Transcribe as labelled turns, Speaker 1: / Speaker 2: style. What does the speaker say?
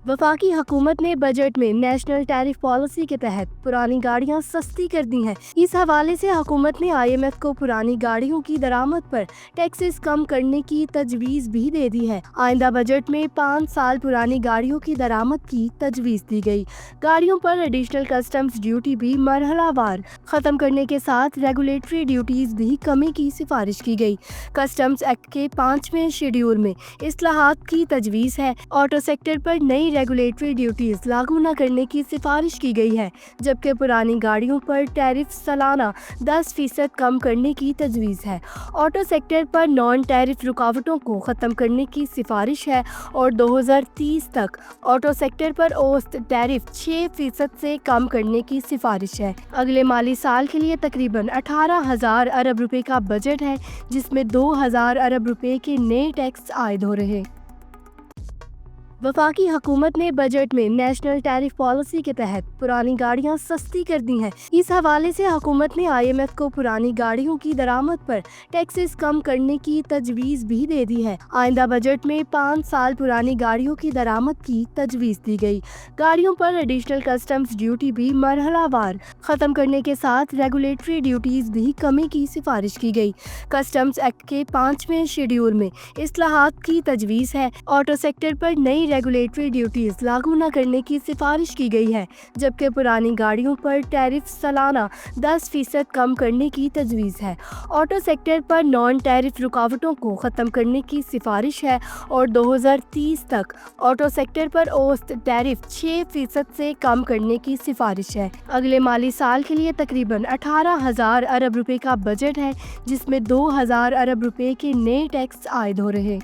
Speaker 1: वफाकी हुकूमत ने बजट में नेशनल टैरिफ पॉलिसी के तहत पुरानी गाड़ियां सस्ती कर दी हैं। इस हवाले से हुकूमत ने IMF को पुरानी गाड़ियों की दरामद पर टैक्सेस कम करने की तजवीज़ भी दे दी है। आइंदा बजट में 5 साल पुरानी गाड़ियों की दरामद की तजवीज़ दी गई। गाड़ियों पर एडिशनल कस्टम्स ड्यूटी भी मरहलावार खत्म करने के साथ रेगुलेटरी ड्यूटीज भी कमी की सिफारिश की गई। कस्टम्स एक्ट के 5वें शेड्यूल में इस्लाहात की तजवीज़ है। ऑटो सेक्टर पर नई रेगुलेटरी ड्यूटीज लागू न करने की सिफारिश की गई है, जबकि पुरानी गाड़ियों पर टैरिफ सालाना 10% कम करने की तजवीज़ है। ऑटो सेक्टर पर नॉन टैरिफ रुकावटों को ख़त्म करने की सिफारिश है और 2030 तक ऑटो सेक्टर पर औसत टैरिफ 6% से कम करने की सिफारिश है। अगले माली साल के लिए तकरीबन 18,000 अरब रुपए का बजट है, जिसमें 2,000 अरब रुपए के नए टैक्स आयद हो रहे। वफाकी हुकूमत ने बजट में नेशनल टैरिफ पॉलिसी के तहत पुरानी गाड़ियां सस्ती कर दी हैं। इस हवाले से हुकूमत ने IMF को पुरानी गाड़ियों की दरामद पर टैक्सेस कम करने की तजवीज़ भी दे दी है। आइंदा बजट में 5 साल पुरानी गाड़ियों की दरामद की तजवीज़ दी गई। गाड़ियों पर एडिशनल कस्टम्स ड्यूटी भी मरहलावार खत्म करने के साथ रेगुलेटरी ड्यूटीज भी कमी की सिफारिश की गई। कस्टम्स एक्ट के 5वें शेड्यूल में इस्लाहात की तजवीज़ है। ऑटो सेक्टर पर नई रेगुलेटरी ड्यूटीज लागू न करने की सिफारिश की गई है, जबकि पुरानी गाड़ियों पर टैरिफ सालाना 10% कम करने की तजवीज़ है। ऑटो सेक्टर पर नॉन टैरिफ रुकावटों को ख़त्म करने की सिफारिश है और 2030 तक ऑटो सेक्टर पर औसत टैरिफ 6% से कम करने की सिफारिश है। अगले माली साल के लिए तकरीबन 18,000 अरब रुपए का बजट है, जिसमें 2,000 अरब रुपए के नए टैक्स आयद हो रहे।